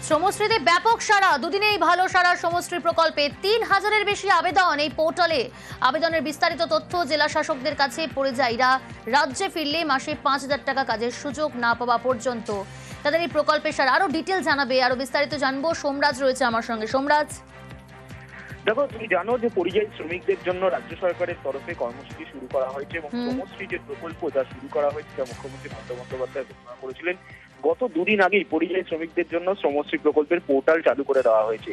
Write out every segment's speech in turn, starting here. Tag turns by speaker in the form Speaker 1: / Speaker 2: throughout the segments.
Speaker 1: শ্রমশ্রীতে ব্যাপক সাড়া, দুদিনেই ভালো সাড়া শ্রমশ্রী প্রকল্পে ৩,০০০-এর বেশি আবেদন। এই পোর্টালে আবেদনের বিস্তারিত তথ্য জেলা শাসকদের কাছে পড়ে যায়। এরা রাজ্যে ফিরলে মাসে ৫,০০০ টাকা কাজের সুযোগ না পাওয়া পর্যন্ত তাদের এই প্রকল্পের সাড়া। আরো ডিটেল জানাবে, আরো বিস্তারিত জানবো। সোমরাজ রয়েছে আমার সঙ্গে। সোমরাজ,
Speaker 2: দেখো, তুমি জানো যে পরিযায়ী শ্রমিকদের জন্য রাজ্য সরকারের তরফে কর্মসূচি শুরু করা হয়েছে এবং শ্রমশ্রী যে প্রকল্প যা শুরু করা হয়েছে তা মুখ্যমন্ত্রী মমতা বন্দ্যোপাধ্যায় ঘোষণা করেছিলেন। গত দুদিন আগেই পরিযায়ী শ্রমিকদের জন্য শ্রমশ্রী প্রকল্পের পোর্টাল চালু করে দেওয়া হয়েছে।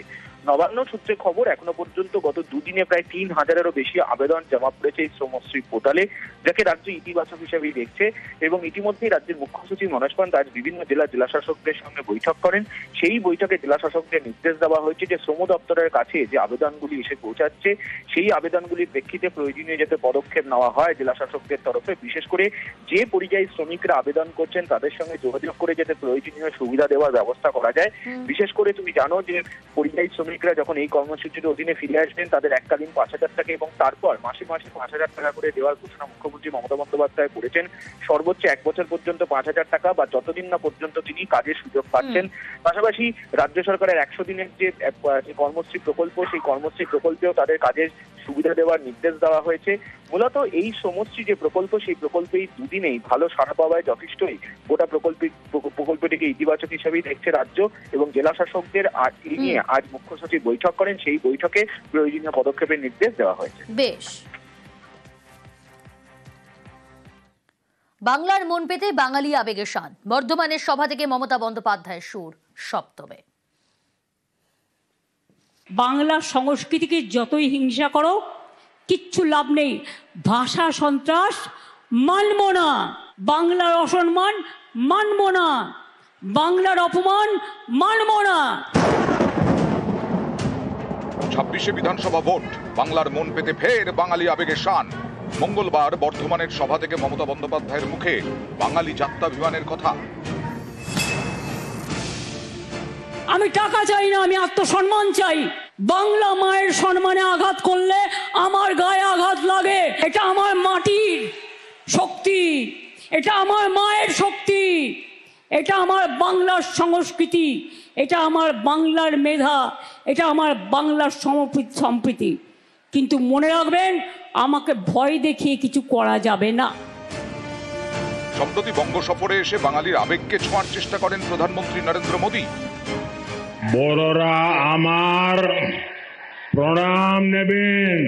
Speaker 2: নবান্ন সূত্রে খবর, এখনো পর্যন্ত গত দুদিনে প্রায় ৩,০০০-এরও বেশি আবেদন জমা পড়েছে এই শ্রমশ্রী পোর্টালে, যাকে রাজ্য ইতিবাচক হিসেবেই দেখছে। এবং ইতিমধ্যেই রাজ্যের মুখ্য সচিব মনোজ পান্ত আজ বিভিন্ন জেলা শাসকদের সঙ্গে বৈঠক করেন। সেই বৈঠকে জেলা শাসকদের নির্দেশ দেওয়া হয়েছে যে শ্রম দপ্তরের কাছে যে আবেদনগুলি এসে পৌঁছাচ্ছে সেই আবেদনগুলির প্রেক্ষিতে প্রয়োজনীয় যাতে পদক্ষেপ নেওয়া হয় জেলা শাসকদের তরফে। বিশেষ করে যে পরিযায়ী শ্রমিকরা আবেদন করছেন তাদের সঙ্গে যোগাযোগ করে যাতে প্রয়োজনীয় সুবিধা দেওয়ার ব্যবস্থা করা যায়। বিশেষ করে তুমি জানো যে পরিযায়ী শ্রমিকরা যখন এই কর্মসূচির অধীনে ফিরে আসবেন তাদের এককালীন ৫,০০০ টাকা এবং তারপর মাসে মাসে ৫,০০০ টাকা করে দেওয়ার ঘোষণা মুখ্যমন্ত্রী মমতা বন্দ্যোপাধ্যায় করেছেন। সর্বোচ্চ ১ বছর পর্যন্ত ৫,০০০ টাকা বা যতদিন না পর্যন্ত তিনি কাজের সুযোগ পাচ্ছেন। পাশাপাশি রাজ্য সরকারের ১০০ দিনের যে কর্মশ্রী প্রকল্প, সেই কর্মশ্রী প্রকল্পেও তাদের কাজের সুবিধা দেওয়ার নির্দেশ দেওয়া হয়েছে। মূলত এই শ্রমশ্রী যে প্রকল্প, সেই প্রকল্পেই দুদিনেই ভালো সাড়া পাওয়ায় যথেষ্টই গোটা প্রকল্পটিকে ইতিবাচক হিসেবেই দেখছে রাজ্য এবং জেলা শাসকদের। এই নিয়ে আজ মুখ্য সচিব বৈঠক করেন, সেই বৈঠকে প্রয়োজনীয় পদক্ষেপের নির্দেশ দেওয়া হয়েছে।
Speaker 1: বেশ। বাংলার মন পেতে বাঙালি আবেগে শান, বর্ধমানের সভা থেকে মমতা বন্দ্যোপাধ্যায়ের সুর সপ্তমে।
Speaker 3: বাংলা সংস্কৃতিকে যতই হিংসা করো কিচ্ছু লাভ নেই। ভাষা সন্ত্রাস মানব না, বাংলার অসম্মান মানব না, বাংলার অপমান মানব না।
Speaker 4: ২৬শে বিধানসভা ভোট, বাংলার মন পেতে ফের বাঙালি আবেগে শান। মঙ্গলবার বর্ধমানের সভা থেকে মমতা বন্দ্যোপাধ্যায়ের মুখে বাঙালি জাত্যাভিমানের কথা।
Speaker 3: আমি টাকা চাই না, আমি আত্মসম্মান চাই। বাংলা মায়ের সম্মানে আঘাত করলে আমার গায়ে আঘাত লাগে। এটা আমার মাটির শক্তি, এটা আমার মায়ের শক্তি, এটা আমার বাংলার সংস্কৃতি, এটা আমার বাংলার মেধা, এটা আমার বাংলার সম্প্রীতি। কিন্তু মনে রাখবেন, আমাকে ভয় দেখিয়ে কিছু করা যাবে না।
Speaker 4: সম্প্রতি বঙ্গ সফরে এসে বাঙালির আবেগকে ছোঁয়ার চেষ্টা করেন প্রধানমন্ত্রী নরেন্দ্র মোদী।
Speaker 5: বড়রা আমার প্রণাম নেবেন,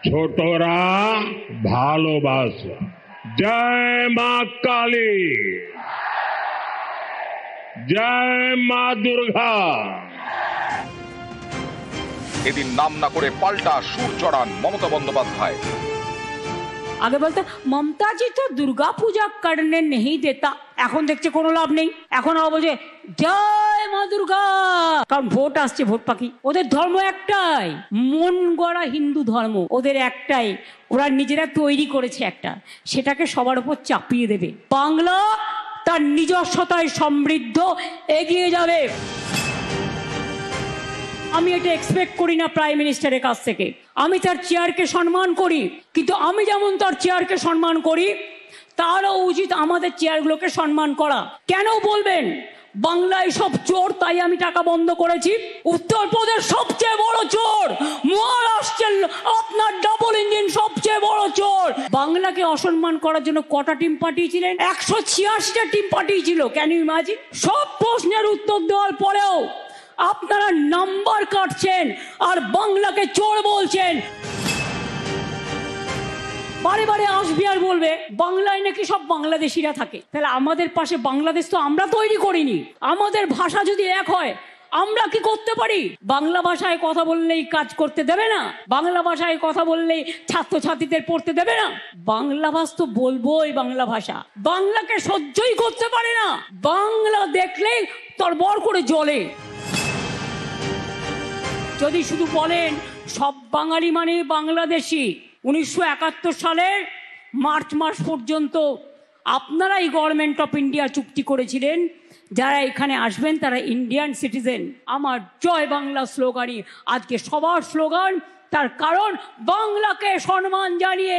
Speaker 5: ছোটরা ভালোবাসা। জয় মা কালী, জয় মা দুর্গা।
Speaker 4: এদিন নাম না করে পাল্টা সুর চড়ান মমতা বন্দ্যোপাধ্যায়।
Speaker 3: আগে বলতে মমতা জি তো দুর্গা পূজা করনে নেই দেতা, এখন দেখছে কোনো লাভ নেই। এখন বলছে জয় মা দুর্গা, কারণ ভোট আসছে, ভোট পাখি। ওদের ধর্ম একটাই, মন গড়া হিন্দু ধর্ম ওদের একটাই। ওরা নিজেরা তৈরি করেছে একটা, সেটাকে সবার উপর চাপিয়ে দেবে। বাংলা তার নিজস্বতায় সমৃদ্ধ এগিয়ে যাবে। আমি এটা এক্সপেক্ট করি না প্রাইম মিনিস্টারের কাছ থেকে। আমি তার চেয়ারকে সম্মান করি, কিন্তু আমি যেমন তার চেয়ারকে সম্মান করি, তারও উচিত আমাদের চেয়ারগুলোকে সম্মান করা। কেন বলবেন বাংলায় সব চোর তাই আমি টাকা বন্ধ করেছি? উত্তরপ্রদেশ সবচেয়ে বড় চোর, মহারাষ্ট্রের আপনার ডাবল ইঞ্জিন সবচেয়ে বড় চোর। বাংলাকে অসম্মান করার জন্য কটা টিম পাঠিয়েছিলেন? ১৮৬টা টিম পাঠিয়েছিল। Can you imagine? সব প্রশ্নের উত্তর দেওয়ার পরেও আপনারা নাম্বার কাটছেন আর বাংলাকে চোর বলছেন। বারে বারে আসবে আর বলবে বাংলায় নাকি সব বাংলাদেশিরা থাকে। তাহলে আমাদের পাশে বাংলাদেশ তো আমরা তৈরি করিনি। আমাদের ভাষা যদি এক হয় আমরা কি করতে পারি? বাংলা ভাষায় কথা বললেই কাজ করতে দেবে না, বাংলা ভাষায় কথা বললেই ছাত্রছাত্রীদের পড়তে দেবে না। বাংলা ভাষা তো বলবোই, বাংলা ভাষা বাংলাকে সহ্যই করতে পারে না। বাংলা দেখলেই তরবর করে জ্বলে। যদি শুধু বলেন সব বাঙালি মানে বাংলাদেশি, 1971 সালের মার্চ মাস পর্যন্ত আপনারাই গভর্নমেন্ট অফ ইন্ডিয়া চুক্তি করেছিলেন যারা এখানে আসবেন তারা ইন্ডিয়ান সিটিজেন। আমার জয় বাংলা স্লোগানই আজকে সবার স্লোগান। তার কারণ বাংলাকে সম্মান জানিয়ে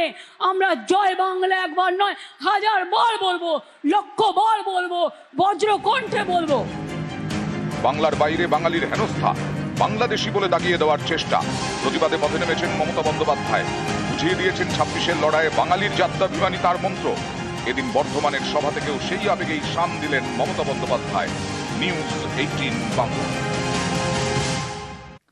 Speaker 3: আমরা জয় বাংলা একবার নয় 1000 বার বলবো, লক্ষ বার বলবো, বজ্র কণ্ঠে বলবো।
Speaker 4: বাংলার বাইরে বাঙালির হেনস্থা, বাংলাদেশি বলে দাগিয়ে দেওয়ার চেষ্টা। প্রতিবাদে পথে নেমেছেন মমতা বন্দ্যোপাধ্যায়, বুঝিয়ে দিয়েছেন 26-এর লড়াইয়ে বাঙালির যাত্রাভিমানী তার মন্ত্র। এদিন বর্ধমানের সভা থেকেও সেই আবেগেই শান দিলেন মমতা বন্দ্যোপাধ্যায়। নিউজ 18 বাংলা।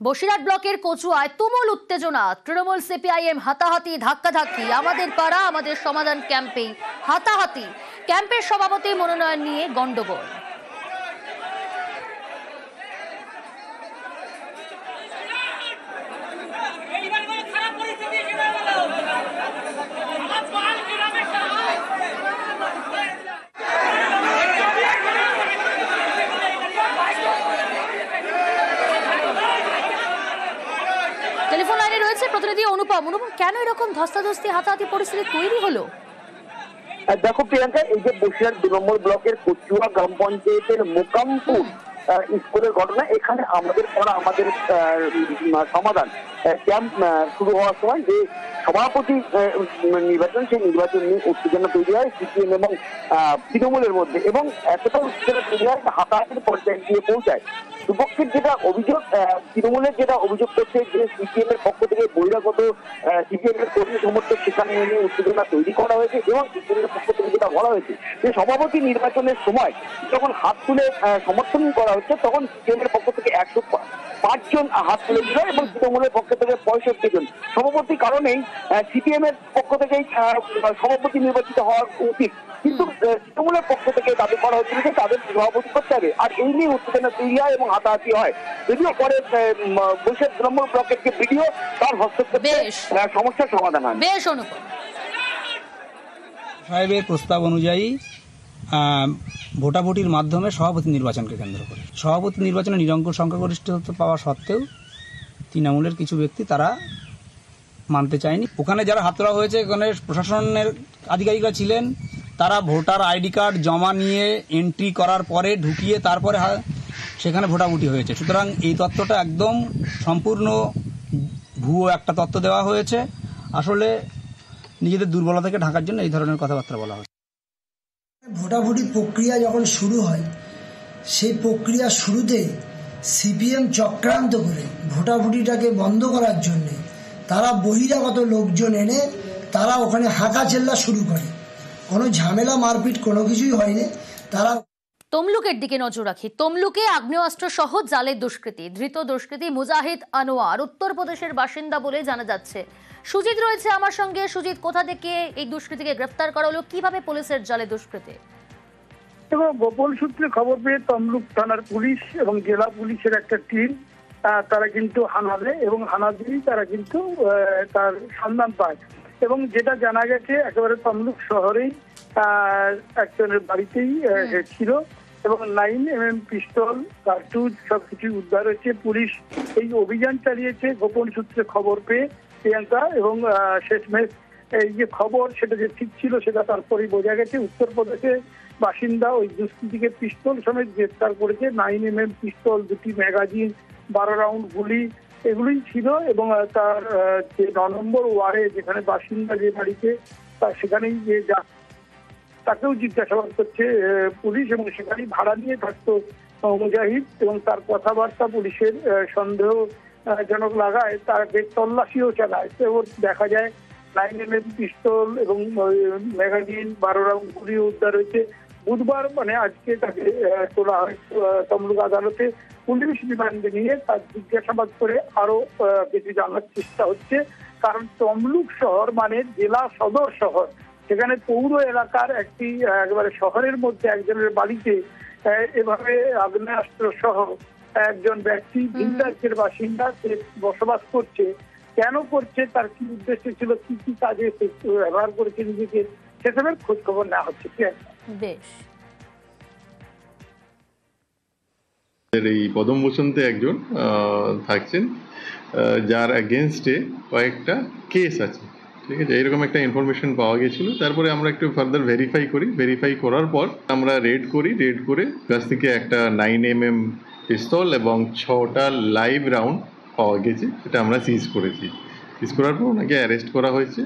Speaker 1: বসিরহাট ব্লকের কচুয়ায় তুমুল উত্তেজনা, তৃণমূল সিপিআইএম হাতাহাতি ধাক্কাধাক্কি, আমাদের পাড়া আমাদের সমাধান ক্যাম্পেই হাতাহাতি, ক্যাম্পের সভাপতি মনোনয়ন নিয়ে গন্ডগোল। টেলিফোন লাইনে রয়েছে প্রতিনিধি অনুপম। কেন এরকম ধস্তাধস্তি হাতাহাতি পরিস্থিতি তৈরি হলো?
Speaker 2: দেখো প্রিয়াঙ্কা, এই যে বসিরহাট 2 নম্বর ব্লকের কচুয়া গ্রাম পঞ্চায়েতের মোকামপুর স্কুলের ঘটনা, এখানে আমাদের পড়া আমাদের সমাধান ক্যাম্প শুরু হওয়ার সময় যে সভাপতি নির্বাচন, সেই নির্বাচন নিয়ে উত্তেজনা তৈরি হয় সিপিএম এবং তৃণমূলের মধ্যে, এবং এতটা উত্তেজনা তৈরি হয় হাতাহাতির পর্যায়ে গিয়ে পৌঁছায়। দুপক্ষের যেটা অভিযোগ, তৃণমূলের যেটা অভিযোগ করছে যে সিপিএম এর পক্ষ থেকে বহিরাগত সিপিএম এর কর্মী সমর্থক সেখানে এনে উত্তেজনা তৈরি করা হয়েছে, এবং সিপিএম এর পক্ষ থেকে যেটা বলা হয়েছে যে সভাপতি নির্বাচনের সময় যখন হাত তুলে সমর্থন করা হচ্ছে, তখন সিপিএম এর পক্ষ থেকে 105 জন হাত তুলে দিল এবং তৃণমূলের পক্ষ থেকে 65 জন। সভাপতি কারণেই সিপিএম এর পক্ষ থেকেই সভাপতি নির্বাচিত হওয়া উচিত, কিন্তু তৃণমূলের পক্ষ থেকে দাবি করা হচ্ছিল যে তাদের সভাপতি করতে হবে, আর এই নিয়ে উত্তেজনা তৈরি হয় এবং হাতাহাতি হয়। যদিও পরে বসিরহাট 2 নম্বর ব্লকের যে ভিডিও, তার হস্তক্ষেপে সমস্যার সমাধান হয়।
Speaker 1: বেশ অনুপম।
Speaker 6: সাহেবের প্রস্তাব অনুযায়ী ভোটাভুটির মাধ্যমে সভাপতি নির্বাচনকে কেন্দ্র করে সভাপতি নির্বাচনে নিরঙ্কুশ সংখ্যাগরিষ্ঠতা পাওয়া সত্ত্বেও তৃণমূলের কিছু ব্যক্তি তারা মানতে চায়নি। ওখানে যারা হাত তোলা হয়েছে, ওখানে প্রশাসনের আধিকারিকরা ছিলেন, তারা ভোটার আইডি কার্ড জমা নিয়ে এন্ট্রি করার পরে ঢুকিয়ে তারপরে সেখানে ভোটাভুটি হয়েছে। সুতরাং এই তথ্যটা একদম সম্পূর্ণ ভুয়ো একটা তথ্য দেওয়া হয়েছে। আসলে নিজেদের দুর্বলতাকে ঢাকার জন্য এই ধরনের কথাবার্তা বলা হয়েছে।
Speaker 7: ভোটাভুটি প্রক্রিয়া যখন শুরু হয়, সেই প্রক্রিয়া শুরুতেই সিপিএম চক্রান্ত করে ভোটাভুটিটাকে বন্ধ করার জন্য তারা বহিরাগত লোকজন এনে তারা ওখানে হাঁকা চেল্লা শুরু করে। কোনো ঝামেলা মারপিট কোনো কিছুই হয়নি। তারা
Speaker 1: তমলুকের দিকে নজর রাখি। তমলুকে আগ্নেয়াস্ত্র সহ জালের দুষ্কৃতী, ধৃত দুষ্কৃতী মুজাহিদ আনোয়ার উত্তরপ্রদেশের বাসিন্দা বলে জানা যাচ্ছে। সুজিত রয়েছে আমার সঙ্গে। সুজিত, কোথা থেকে এই দুষ্কৃতীকে গ্রেফতার করা হলো, কিভাবে পুলিশের জালে দুষ্কৃতী?
Speaker 8: এবং গোপন সূত্রে খবর পেয়ে তমলুক থানার পুলিশ এবং জেলা পুলিশের একটা টিম তারা কিন্তু হানা দেয়, এবং হানা দিয়েই তারা কিন্তু তার সন্ধান পায়। এবং যেটা জানা গেছে, একেবারে তমলুক শহরেই একজনের বাড়িতেই ছিল, এবং 9mm পিস্তল, কার্তুজ সবকিছু উদ্ধার হয়েছে। পুলিশ এই অভিযান চালিয়েছে গোপন সূত্রে খবর পেয়ে প্রিয়াঙ্কা, এবং শেষমেশ এই যে খবর সেটা যে ঠিক ছিল সেটা তারপরেই বোঝা গেছে। উত্তরপ্রদেশে বাসিন্দা ওই দুষ্কৃতীকে পিস্তল সমেত গ্রেফতার করেছে। 9mm পিস্তল, 2টি ম্যাগাজিন, 12 রাউন্ড গুলি এগুলোই ছিল। এবং তার যে 9 নম্বর ওয়ার্ডে যেখানে বাসিন্দা যে বাড়িতে, সেখানেই যে তাকেও জিজ্ঞাসাবাদ করছে পুলিশ, এবং সেখানেই ভাড়া নিয়ে থাকতো মুজাহিদ, এবং তার কথাবার্তা পুলিশের সন্দেহজনক লাগায় তাকে তল্লাশিও চালায়। ওর দেখা যায় 9mm পিস্তল এবং ম্যাগাজিন, 12 রাউন্ড গুলিও উদ্ধার হয়েছে। বুধবার মানে আজকে তাকে তোলা হয় তমলুক আদালতে। পুলিশ রিমান্ডে নিয়ে তার জিজ্ঞাসাবাদ করে আরো কিছু জানার চেষ্টা হচ্ছে, কারণ তমলুক শহর মানে জেলা সদর শহর, সেখানে পৌর এলাকার একটি একেবারে শহরের মধ্যে একজনের বাড়িতে এভাবে আগ্নেয়াস্ত্র সহ একজন ব্যক্তি ভিন রাজ্যের বাসিন্দা সে বসবাস করছে। কেন করছে, তার কি উদ্দেশ্য ছিল, কি কি কাজে ব্যবহার করেছে নিজেকে, সেসবের খোঁজ খবর নেওয়া হচ্ছে।
Speaker 1: বেশ।
Speaker 9: এই পদম বসন্তে একজন থাকছেন, যার এগেনস্টে কয়েকটা কেস আছে, ঠিক আছে, এরকম একটা ইনফরমেশন পাওয়া গেছিল। তারপরে আমরা একটু ফার্দার ভেরিফাই করার পর আমরা রেড করে কাছ থেকে একটা 9mm পিস্তল এবং 6টা লাইভ রাউন্ড পাওয়া গেছে, সেটা আমরা সিজ করেছি। সিজ করার পর ওনাকে অ্যারেস্ট করা হয়েছে।